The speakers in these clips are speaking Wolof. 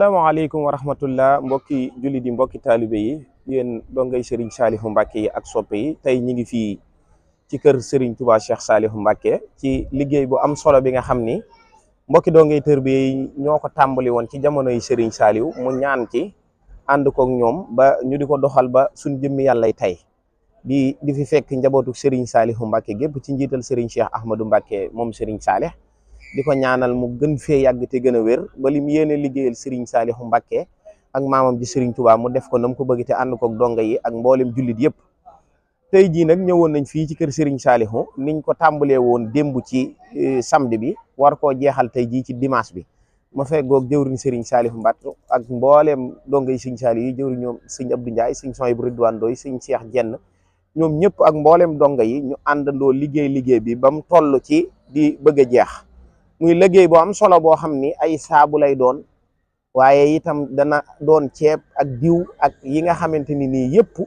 Assalamualaikum warahmatullah mbokki julli di mbokki taalibe yi yéen dongay Serigne Saliou Mbacké yi ak soppe yi tey ñi ngi fii ci kër Serigne Touba Cheikh Saliou Mbacké ci liggéey bu am solo bi nga xam ni mbokki dongay tërbiye yi ñoo ko tàmbali woon ci jamono yi Serigne Saliou mu ñaan ci ànd kook ñoom ba ñu di ko doxal ba suñ jëmmi yàllay tey di fi fekk njabootu Serigne Saliou Mbacké gépp ci njiital Serigne Cheikh Ahmadou Mbacké moom Serigne Salih di ko ñaanal mu gën fee yàgg te gën a wér ba lim yéene liggéeyal Serigne Saliou Mbacké ak maamam ji Serigne Touba mu def ko nam ko bëgg te ànd kook donga yi ak mboolem jullit yëpp. tey jii nag ñëwoon nañ fii ci kër Serigne Saliou niñ ko tàmbalee woon démb ci samedi bi war koo jeexal tey jii ci dimanche bi ma feggoog jëwriñ Serigne Saliou Mbacké ak mbooleem donga yi Serigne Saliou yi jëwriñ ñoom Serigne Abdou Ndiaye Serigne Sohaibou Ridwane Ndoye Serigne Cheikh Jenn ñoom ñëpp ak mboolem donga yi ñu àndandoo liggéey bi ba mu toll ci di bëgg a jeex. muy liggéey boo am solo boo xam ni ay saabu lay doon waaye itam dana doon ceeb ak diw ak yi nga xamante ni nii yëpp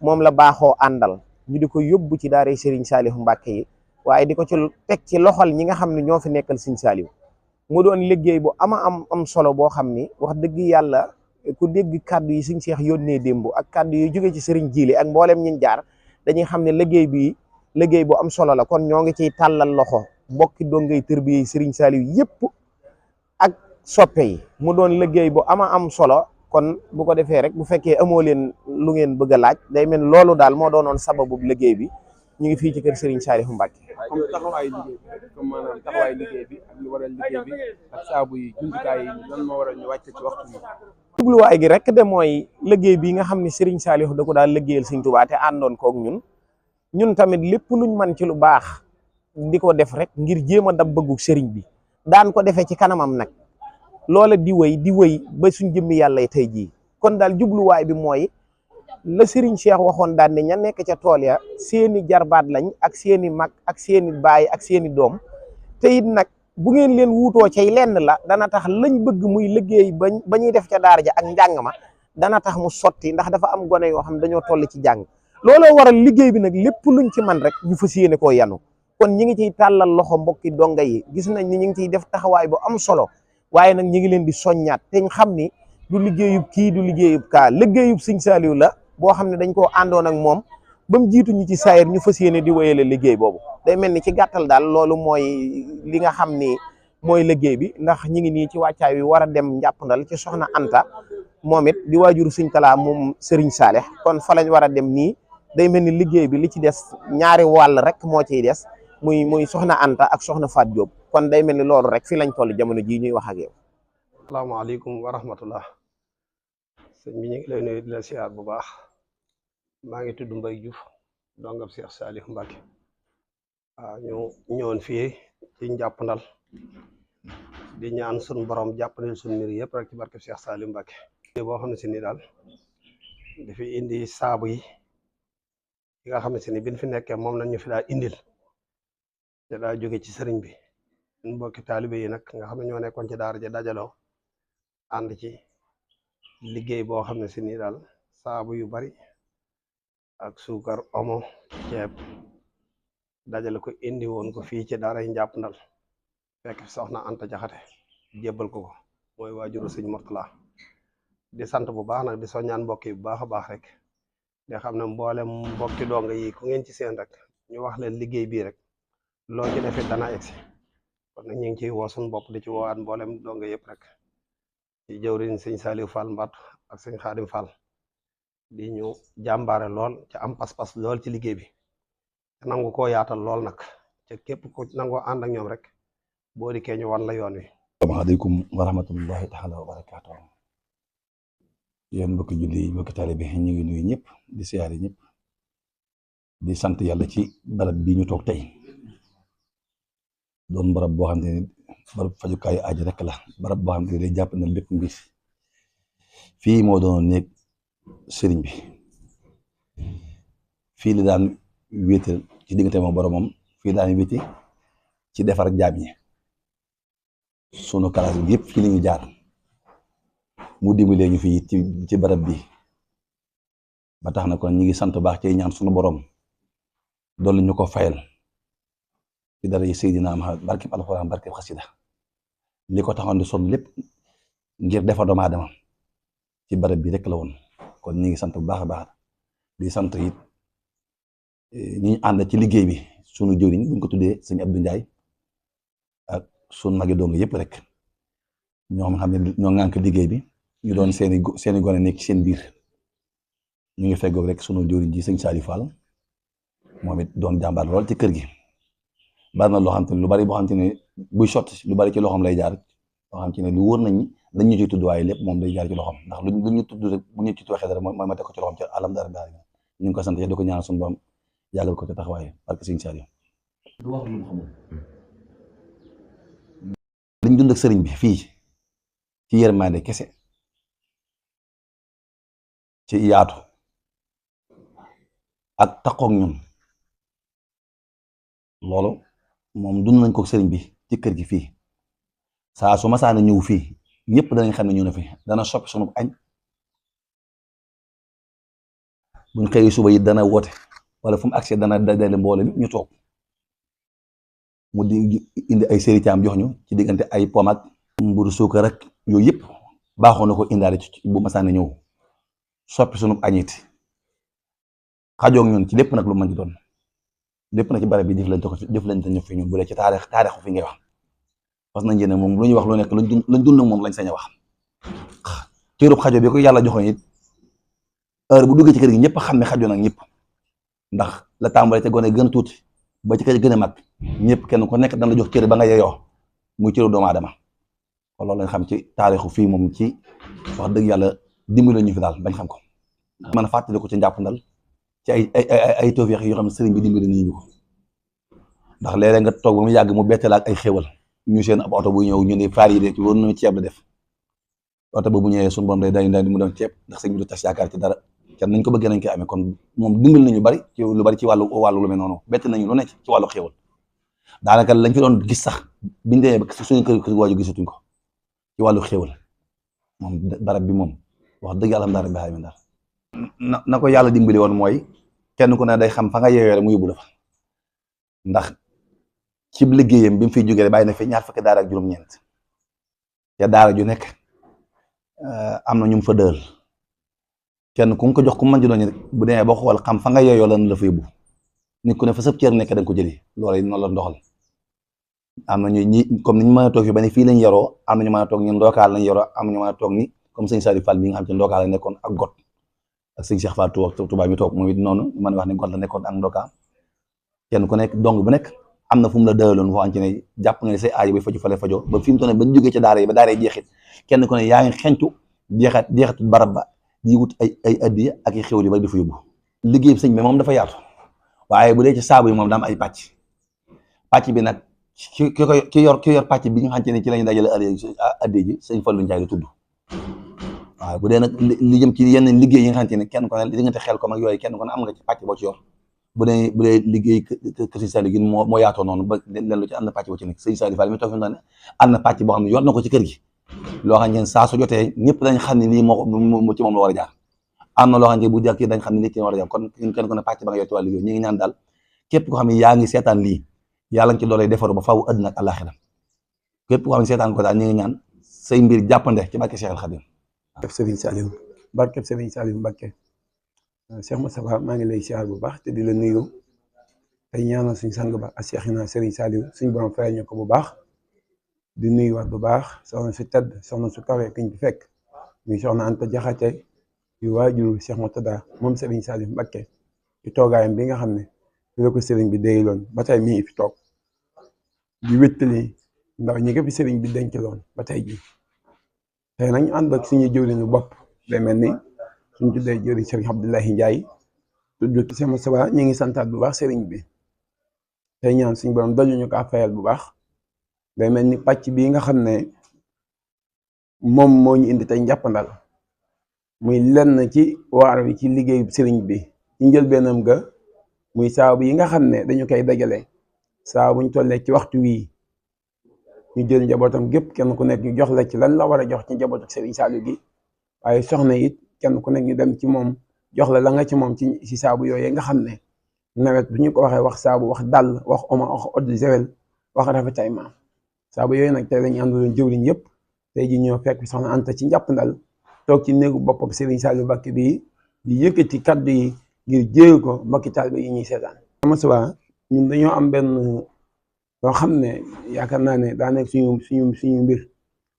moom la baaxoo àndal ñu di ko yóbbu ci daara Serigne Saliou Mbacké yi waaye di ko ci teg ci loxol ñi nga xam ne ñoo fi nekkal Serigne Saliou mu doon liggéey bu am solo boo xam ni wax dëgg yàlla ku dégg kàddu yi Serigne Cheikh yónnee démb ak kàddu yi jóge ci Serigne Jili ak mboolem ñin jaar dañuy xam ne liggéey bu am solo la kon ñoo ngi ciy tàllal loxo mbokki dongay tërbiye Serigne Saliou yëpp ak soppe yi mu doon liggéey bu am solo kon bu ko defee rek bu fekkee amoo leen lu ngeen bëgg a laaj day mel loolu daal moo doonoon sababu liggéey bi ñu ngi fii ci kër Serigne Saliou Mbacké. comme taxawaay liggéey bi comme maanaam taxawaay liggéey bi ak lu waral liggéey bi ak saabu yi jumtukaay yi lan moo waral ñu wàcc ci waxtu bi. jubluwaay gi rek de mooy liggéey bi nga xam ne Serigne Saliou da ko daal liggéeyal Serigne Touba te àndoon kook ñun tamit lépp luñ mën ci lu baax di ko def rek ngir jéem a dab bëggu sëriñ bi daan ko defee ci kanamam nag loola di wëy ba suñ jëmmi yàlla tey jii kon daal jubluwaay bi mooy la Serigne Cheikh waxoon daan ne ña nekk ca tool ya seeni jarbaat lañ ak seeni mag ak seeni baay ak seeni doom te it nag bu ngeen leen wuutoo cay lenn la dana tax lañ bëgg muy liggéey ba ñuy def ca daara ja ak njàng ma dana tax mu sotti ndax dafa am gone yoo xam dañoo toll ci jàng looloo waral liggéey bi nag lépp luñ ci man rek ñu fas yéene koo yanu kon ñi ngi ciy tàllal loxo mbokki donga yi gis nañ ni ñi ngi ciy def taxawaay bu am solo waaye nag ñi ngi leen di soññaat te ñu xam ni du liggéeyub kii du liggéeyub kaa liggéeyub Serigne Saliou la boo xam ne dañ koo àndoon ak moom ba mu jiitu ñu ci saayir ñu fas yéene di wéyale liggéey boobu day mel ni ci gàttal daal loolu mooy li nga xam ni mooy liggéey bi ndax ñi ngi nii ci wàccaay wi war a dem njàppandal ci soxna Anta moom it di waajuru Serigne Talla moom Serigne Salih kon fa lañ war a dem nii day mel ni liggéey bi li ci des ñaari wàll rek moo ciy des muy soxna Anta ak soxna Faat Diop kon day mel ni loolu rek fi lañ toll jamono jii ñuy wax ak yow. asalaamaaleykum wa rahmatullah sëñ bi ñu ngi lay nuyu di la siyaar bu baax maa ngi tudd Mbaye Diouf dongab Cheikh Saliou Mbacké waaw ñu ñëwoon fii ci njàppandal di ñaan sun borom jàppandal sun mbir yëpp rek ci barke Cheikh Saliou Mbacké boo xam ne si ni daal dafi indi saabu yi nga xam ne si ni biñ fi nekkee moom lañ ñu fi daa indil te daa jóge ci sëriñ bi ñun mbokki taalibe yi nag nga xam ne ñoo nekkoon ci daara ja dajaloo ànd ci liggéey boo xam ne si nii daal saabu yu bari ak suukar omo ceeb dajale ko indi woon ko fii ci daara yi njàppandal fekk soxna Anta Jaxate jébbal ko mooy waajuru sëñ Murtala di sant bu baax nag di soññaan mbokk yi bu baax a baax rek di xam ne mboolem mbokki donga yi ku ngeen ci seen rek ñu wax leen liggéey bii rek loo ci defit dana egsi kon nag ñu ngi ciy woo suñu bopp di ci woowaat mboolem donga yëpp rek ci jëwriñ sëñ Saliou Fall Mbatt ak sëñ Xaadim Fall di ñu jàmbaare lool ca am pas-pas lool ci liggéey bi te nangu koo yaatal lool nag ca képp ku nangoo ànd ak ñoom rek boo dikkee ñu wan la yoon wi. asalaamaaleykum wa rahmatullahi taala wa barakaatu. yéen mbokki julli mbokki taalibe bi ñu ngi nuyu ñëpp di siyaare ñëpp di sant yàlla ci barab bi ñu toog tey doon barab boo xam ne barab fajukaayu aaj rek la barab boo xam ne day jàpp na lépp mbir fii moo doon nekk sëriñ bi fii la daan wéetal ci diggante moom boromam fii daan wéeti ci defar jaam ñi sunu kalaas bi yëpp fii la ñu jaar mu dimbalee ñu fii ci barab bi ba tax na kon ñi ngi sant baax ci ñaan sunu borom doon ñu ko fayal ci dara yi Seydina Muhammad barkeb alxuraan barkeb xasida li ko taxoon di sonn lépp ngir defar doomu aadama ci barab bi rek la woon kon ñu ngi sant bu baax a baax di sant it ñi ànd ci liggéey bi sunu jëriñ buñ ko tuddee sëñ Abdou Ndiaye ak sunu magi doom yëpp rek ñoo xam ne ñoo ŋànk liggéey bi ñu doon seeni gone nekk seen biir ñu ngi feggoog rek sunu jëriñ ji sëñ Saliou Fall moom it doon jàmbaar lool ci kër gi bari na loo xam te ne lu bari boo xam te ne buy sotti lu bari ci loxoom lay jaar loo xam te ne lu wóor nañ dañ ñu ciy tudd waaye lépp moom day jaar ci loxoom ndax lu ñu tudd rek bu ñu ci waxee dara mooy ma teg ko ci loxoom ci alhamdulilah ñu ngi ko sant di ko ñaanal suñu borom yàggal ko ci taxawaay parce que sëñ Saliou du wax lu mu xamul liñ dund ak sëriñ bi fii ci yërmande kese ci yaatu ak taqoog ñun loolu moom dund nañ ko sëriñ bi ci kër gi fii saa su masaana ñëw fii ñëpp danañ xam ne ñu ne fi dana soppi sunu añ buñ xëyee suba yi dana woote wala fu mu accès dana dajale mboole mi ñu toog mu di indi ay séritaam jox ñu ci diggante ay pom ak mburu suukar ak yooyu yëpp baaxoo na ko indaale ci bu masaana ñëw soppi sunu añit xajoog ñun ci lépp nag lu mën ci doon lépp nag ci barab bi def lañ ñu fi ñun bu dee ci taarixu fi ngay wax parce que nañ ne moom lu ñuy wax lu nekk lañ dund ak moom lañ sañ a wax cërub xajo bi ko yàlla joxoon it heure bu duggee ci kër gi ñëpp xam ne xajo nag ñëpp ndax la tàmbalee te gone gën a tuuti ba ci kër gën a mag ñëpp kenn ku nekk dana la jox cër ba nga yeyoo muy cëru doomu aadama kon loolu lañ xam ci taarixu fii moom ci wax dëgg yàlla dimbali ñu fi daal bañ xam ko mën a fàttali ko ci njàppandal ci ay tawfeex yoo xam ne sëriñ bi dimbali nañu ko ndax léeg-léeg nga toog ba mu yàgg mu bette la ak ay xéwal ñu seen ab oto buy ñëw ñu ne faar yi de ci war nañu ceeb la def oto ba bu ñëwee suñu borom day mu doon ceeb ndax sëñ bi du tas yaakaar ci dara kenn nañ ko bëggee nañ koy amee kon moom dimbali nañu bari ci lu bari ci wàllu lu mel noonu bett nañu lu nekk ci wàllu xéwal daanaka lañ fi doon gis sax biñ demee ba suñu kër waaju gisatuñ ko ci wàllu xéwal moom barab bi moom wax dëgg yàlla daal bi daal na ko yàlla dimbali woon mooy kenn ku ne day xam fa nga yeewee rek mu yóbbu la fa ndax ci liggéeyam bi mu fiy jógee bàyyi na fi ñaar fukki daara ak juróom-ñeent te daara ju nekk am na ñu fa dël kenn ku ko jox ku mën ci doon rek bu demee ba xool xam fa nga yeeyoo lan la fa yóbbu nit ku ne fa sëb cër nekk da nga ko jëli loolu noonu la ndoxal am na ñi comme ni ñu mën a toog fi ba ne fii lañ yaroo am na ñu mën a toog ñun ndookaal lañ yaroo am na ñu mën a toog ni comme sëñ Saliou Fall bi nga xam ci ndookaal la nekkoon ak got ak sëñ Cheikh Fall Touba mi toog moom it noonu mën wax ne got la nekkoon ak ndookaal kenn ku nekk dong bu nekk am na fu mu la dëloon foo xam ci ne jàpp nga ne say aajo bay faju fale fajoo ba fi mu toll ba ñu jógee ca daara yi ba daara yi jeexit kenn ku ne yaa ngi xencu jeexatu barab ba di wut ay addiya ak i xéwal yi bari di fa yóbbu liggéey sëñ bi moom dafa yaatu waaye bu dee ci saabu yi moom daa am ay pàcc bi nag ki yor pàcc bi nga xam ne ci lañu dajale addiya ji sëñ Fallou Ndiaye la tudd waaw bu dee nag li jëm ci yenn liggéey yi nga xam ne kenn ku ne diggante xel ko mag yooyu kenn ku ne am nga ci pàcc boo ci yor bu dee liggéey kër sëñ Saliou gi moo yaatoo noonu ba leen lu ci am na pàcc boo ci nekk sëñ Saliou Fall mi toog fi mu ne am na pàcc boo xam ne yor na ko ci kër gi loo xam ne saa su jotee ñëpp dañ xam ne lii moo ci moom la war a jaar am na loo xam ne bu jàkkee dañ xam ne lii ci war a jaar kon kenn ku ne pàcc ba nga yor ci wàllu liggéey ñu ngi ñaan daal képp koo xam ne yaa ngi seetaan lii yàlla nga ci doole defaru ba faw àddina ak àllaaxira képp koo xam ne seetaan ko daal ñu ngi ñaan say mbir jàppande ci barke Cheikh Al Khadim barkeb Serigne Saliou barkeb Serigne Saliou Mbacké Cheikh Moustapha maa ngi lay siyaar bu baax te di la nuyu tey ñaanal suñu sang ba ak Cheikhina Serigne Saliou suñu borom fayal ñu ko bu baax di nuyuwaat bu baax soxna su tedd soxna su kawe kiñ fi fekk muy soxna Anta Jaxate yu waajur Cheikh Moutada moom Serigne Saliou Mbacké ci toogaayam bi nga xam ne fi la ko Serigne bi déyloon ba tey mi ngi fi toog di wéttali ndaw ñi nga fi Serigne bi denc loon ba tey ji tey nañ ànd ak suñu jëwriñu bopp day mel ni suñ tuddee jëwriñ Serigne Abdoulaye Ndiaye tudd Cheikh Moustapha ñu ngi santaat bu baax Serigne bi tey ñaan suñu borom daju ñu ko fayal bu baax day mel ni pàcc bii nga xam ne moom moo ñu indi tey njàppandal muy lenn ci waar wi ci liggéey Serigne bi ci njëlbeenam ga muy saabu yi nga xam ne dañu koy dajale saa buñ tollee ci waxtu wii ñu jël njabootam gépp kenn ku nekk ñu jox la ci lan la war a jox ci njabootu Serigne Saliou gi waaye soxna it kenn ku nekk ñu dem ci moom jox la nga ci moom ci saabu yooyu nga xam ne nawet bu ñu ko waxee wax saabu wax dàll wax oma wax eau de javel wax rafetaillement saabu yooyu nag tey lañu àndaloon jëwriñ yëpp tey ji ñoo fekk soxna Anta ci njàppandal toog ci néegu boppam Serigne Saliou Mbacké bi di yëkkati kaddu yi ngir jéel ko mbokki taalibe yi ñuy seetaan. ama suba ñun dañoo am benn loo xam ne yaakaar naa ne daa nekk suñu mbir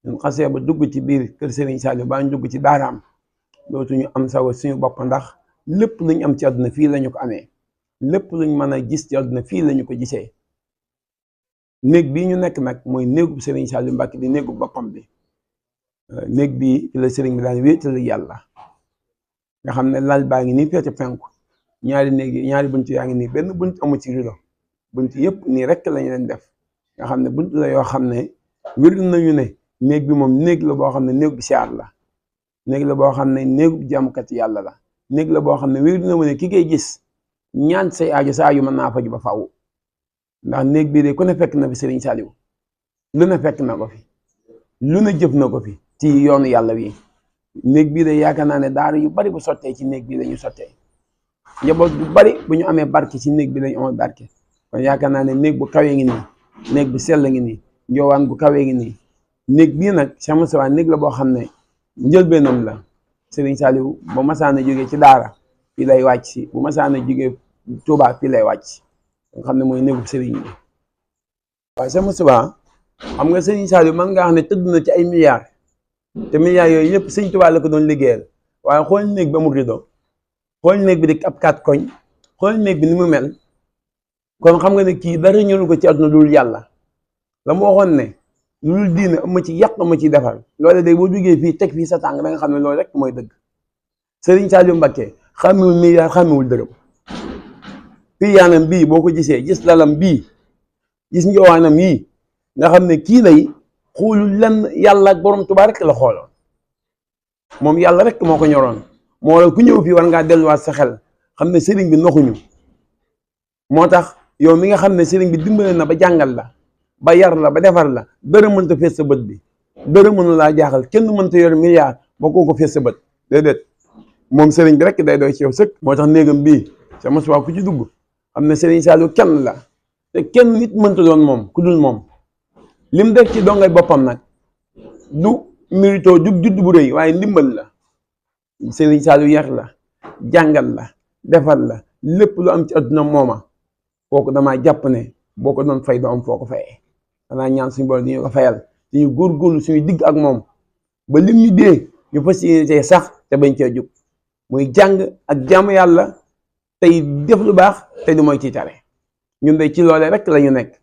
ñun xasee ba dugg ci biir kër Serigne Saliou ba ñu dugg ci daaraam dootuñu am sago suñu bopp ndax lépp luñ am ci àdduna fii lañu ko amee lépp luñ mën a gis ci àdduna fii lañu ko gisee. néeg bii ñu nekk nag mooy néegu Serigne Saliou Mbacké di néegu boppam bi néeg bii ci la Serigne bi daan wéetal yàlla nga xam ne lal baa ngi nii féete penku ñaari néeg yi ñaari bunt yaa ngi nii benn bunt amu ci rido bunt yëpp nii rek lañu leen def nga xam ne bunt la yoo xam ne wér nañu ne néeg bi moom néeg la boo xam ne néeg bi siyaar la néeg la boo xam ne néegu jaamukat yàlla la néeg la boo xam ne wér na mu ne ki ngay gis ñaan say aajo sa aajo mën naa faju ba faaw ndax néeg bii de ku ne fekk na fi Serigne Saliou lu ne fekk na ko fi lu ne jëf na ko fi ci yoonu yàlla wi néeg bii de yaakaar naa ne daara yu bari bu sottee ci néeg bii lañu sottee njaboot bu bari bu ñu amee barke ci néeg bi lañu amee barke kon yaakaar naa ne néeg bu kawee ngi nii néeg bu sell ngi nii njoowaan bu kawee ngi nii néeg bii nag Cheikh Moustapha néeg la boo xam ne njëlbeenam la Serigne Saliou bu masaana jógee ci daara fii lay wàcc si bu masaana jógee Touba fii lay wàcc nga xam ne mooy néegu Serigne bi waaw Cheikh Moustapha xam nga Serigne Saliou man nga xam ne tëdd na ci ay milliards te milliards yooyu yëpp Serigne Touba la ko doon liggéeyal waaye xool néeg ba mu rido xool néeg bi di ab 4 koñ xool néeg bi ni mu mel kon xam nga ne kii dara ñëwul ko ci àdduna dul yàlla la mu waxoon ne lu diine am ma ci yàq ma ci defar loolu day boo jógee fii teg fii sa tàng da nga xam ne loolu rek mooy dëgg Serigne Saliou Mbacké xàmmewul milliard xàmmewul dërëm fii yaanam bii boo ko gisee gis lalam bii gis njoowaanam yii nga xam ne kii lay xoolul lenn yàlla ak borom Tuubaa rek la xooloon moom yàlla rek moo ko ñoroon moo la ku ñëw fii war ngaa delluwaat sa xel xam ne sëriñ bi noxuñu moo tax yow mi nga xam ne sëriñ bi dimbale na ba jàngal la ba yar la ba defar la dara mënta fees sa bët bi dara mënu laa jaaxal kenn mënta yor milliard boo ko fees sa bët déedéet moom sëriñ bi rek day doy ci yow sëkk moo tax néegam bii Cheikh Moustapha ku ci dugg xam ne Serigne Saliou kenn la te kenn nit mënta doon moom ku dul moom lim def ci dongay boppam nag du mérito du judd bu rëy waaye ndimbal la Serigne Saliou yar la jàngal la defar la lépp lu am ci adduna mooma kooku damaa jàpp ne boo ko doon fay doo am foo ko fayee danaa ñaan suñu borom di ñu ko fayal di ñu góorgóorlu suñu digg ak moom ba lim ñu dee ñu fas yéene sax te bañ cee jóg muy jàng ak jaamu yàlla tey def lu baax tey du mooy ci tare ñun de ci loolee rek la ñu nekk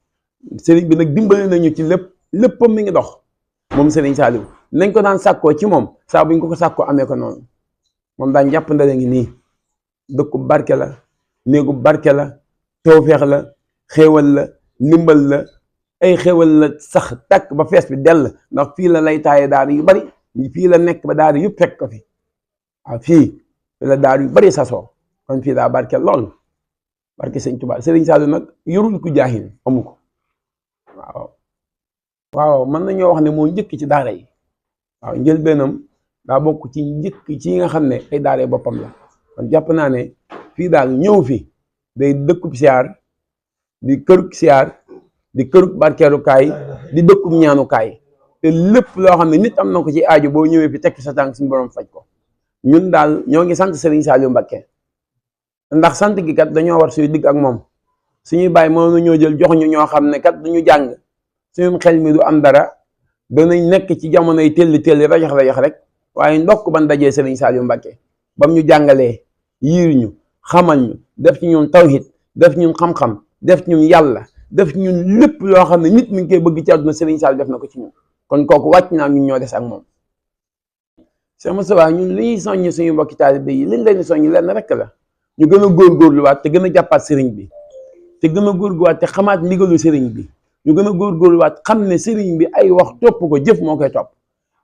sëriñ bi nag dimbali nañu ci léppam mi ngi dox moom Serigne Saliou nañ ko daan sàkkoo ci moom saa buñ ko sàkkoo amee ko noonu moom daan jàpp ndale ngi nii dëkku barke la néegu barke la tawfeex la xéewal la ndimbal la ay xéewal la sax takk ba fees bi dell ndax fii la lay taaye daara yu bari fii la nekk ba daara yëpp fekk ko fi waaw fii la daara yu bari sasoo kon fii daa barke lool barke Sëñ Tuubaa Serigne Saliou nag yorul ku jaahil amu ko waaw mën nañoo wax ne moo njëkk ci daara yi waaw njëlbeenam daa bokk ci njëkk ci nga xam ne ay daara boppam la kon jàpp naa ne fii daal ñëw fi day dëkkub siyaar di kërug siyaar di kërug barkeelukaay di dëkkub ñaanukaay te lépp loo xam ne nit am na ko ci aaju boo ñëwee fi teg fi sa tànk suñu borom faj ko ñun daal ñoo ngi sant Serigne Saliou Mbacké ndax sant gi kat dañoo war suy digg ak moom suñuy bàyyi moom ñoo jël jox ñu ñoo xam ne kat duñu jàng suñu xel mi du am dara danañ nekk ci jamonoy telli rajax rek waaye ndokk ban dajee Serigne Saliou Mbacké bam ñu jàngalee yiir ñu xamal ñu def ci ñun tawhid def ñun xam-xam def ñun yàlla def ñun lépp loo xam ne nit mi ngi koy bëgg ci àdduna Serigne Saliou def na ko ci ñun kon kooku wàcc naa ñun ñoo des ak moom Cheikh Moustapha ñun li ñuy soññ suñu mbokki taalibe yi liñ leen di soññ lenn rek la ñu gën a góorgóorluwaat te gën a jàppaat sëriñ bi te gën a góorgóorluwaat te xamaat ndigalu sëriñ bi ñu gën a góorgóorluwaat xam ne sëriñ bi ay wax topp ko jëf moo koy topp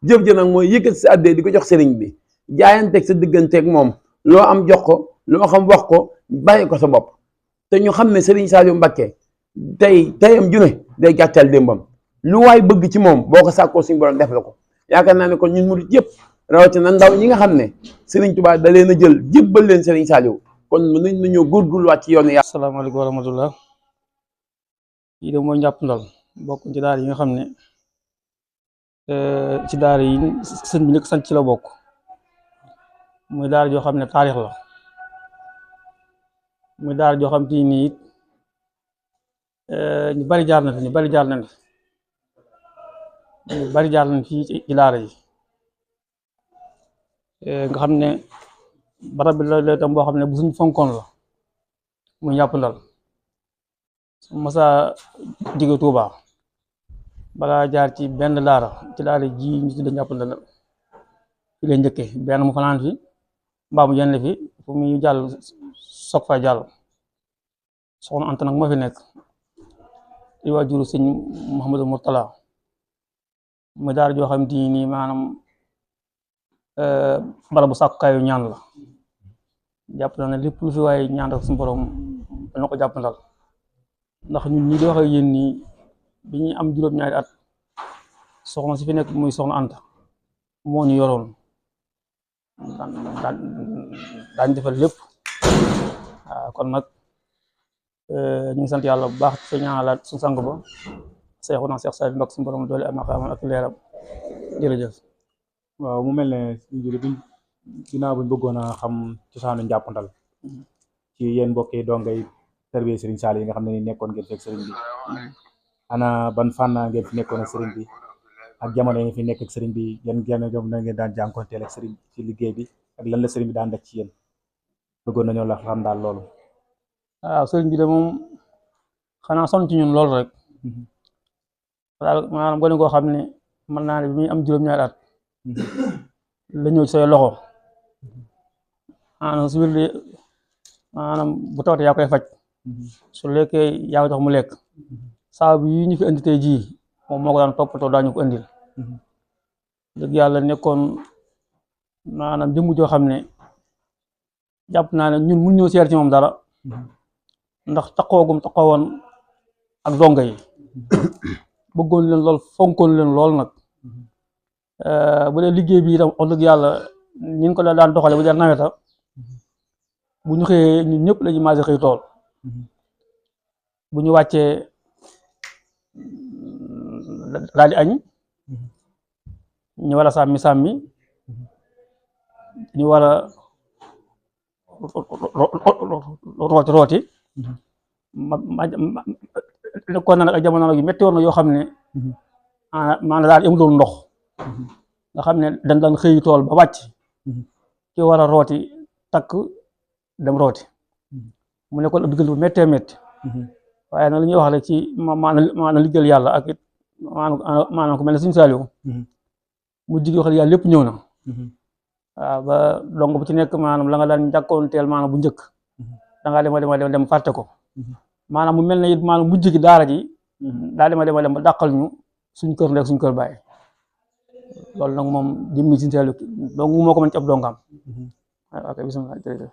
jëf ji nag mooy yëkkat sa àddee di ko jox sëriñ bi jaayanteeg sa digganteeg moom loo am jox ko loo xam wax ko bàyyi ko sa bopp te ñu xam ne Serigne Saliou Mbacké teyam ju ne day gàttal démbam lu waay bëgg ci moom boo ko sàkkoo suñu borom def la ko yaakaar naa ne kon ñun murid yëpp rawatina ndaw ñi nga xam ne Serigne Touba da leen a jël jébbal leen Serigne Saliou kon mën nañoo góorgóorluwaat ci yoonu yàlla. asalaamaaleykum wa rahmatullah lii de mooy njàpp ndal bokk ci daal yi nga xam ne ci daara yi sëñ bi njëkk sant ci la bokk muy daara joo xam ne taarix la muy daara joo xam te ni it ñu bari jaar na fi ñu bari jaar nañ fi ñu bari jaar nañ fii ci daara yi nga xam ne barab bi la tam boo xam ne bu suñ fonkoon la muy ñàpp ndal su masa jóge Tuuba balaa jaar ci benn daara ci daara ji ñu tudde ñàpp ndal fi lay njëkke benn mu fanaan fi mbaa mu yenn fi fu muy jàll soog fay jàll soxna Anta nag moo fi nekk di waajuru sëñ Mouhamadou Mourtala muy daara joo xam te nii maanaam barabu sàkkukaayu ñaan la jàpp na ne lépp lu fi waaye ñaan rek suñu borom dana ko jàppandal ndax ñun ñi di wax ak yéen nii bi ñuy am juróom-ñaari at soxna si fi nekk muy soxna Anta moo ñu yoroon daañ defal lépp waaw kon nag ñu ngi sant yàlla bu baax te ñaanalaat suñu sang ba Seexuna Seex Saaliu Mbàkke suñu borom doole am maqaamam ak leeram jërëjëf. waaw mu mel ne suñu juli biñ ginnaaw buñ bëggoon a xam cosaanu njàppandal ci yéen mbokki dongay tarbiya Serigne Saliou yi nga xam ne ni nekkoon ngeen fekk Serigne bi ana ban fànn ngeen fi nekkoon ak Serigne bi ak jamono yi fi nekk ak Serigne bi yan jom na ngeen daan jànkonteel ak Serigne ci liggéey bi ak lan la Serigne bi daan def ci yéen bëggoon nañoo la xam daal loolu. waaw Serigne bi de moom xanaa sonn ci ñun loolu rek daal maanaam gone koo xam ne mën naa ne bi muy am juróom-ñaari at la ñëw ci say loxo maanaam su wér maanaam bu tawte yaa koy faj su lekkee yaa ko jox mu lekk saabu yi ñu fi indi tey jii moom moo ko daan toppatoo daañu ko indil dëgg yàlla nekkoon maanaam jëmm joo xam ne jàpp naa ne ñun mun ñëw seer ci moom dara ndax taxawoogum taxawoon ak donga yi bëggoon leen lool fonkoon leen lool nag bu dee liggéey bi itam wax dëgg yàlla ni ñu ko daan doxale bu dee naweta bu ñu xëyee ñun ñëpp la ñu maase xëy tool bu ñu wàccee daal di añ ñu war a sàmmi ñu war a rooti nekkoon na nag ay jamono yu metti woon na yoo xam ne maanaam daal amuloon ndox nga xam ne dañ daan xëy tool ba wàcc ki war a rooti takk dem rooti mu nekkoon ab diggante bu méttee métti waaye nag li ñuy wax rek ci maanaam liggéeyal yàlla ak it maanaam ku mel ne Sëriñ Saaliw mu jigi wax yàlla lépp ñëw na waaw ba donc bu ci nekk maanaam la nga daan jàkkoonteel maanaam bu njëkk da ngaa dem fàtte ko maanaam mu mel ne it maanaam mujj gi daara ji daa dem ba dàqal ñu suñ kër ndek suñ kër bàyyi loolu nag moom jëmmi Sëriñ Saaliw donc moo ko mën ci ab dongam waaw ok bismillah jërëjëf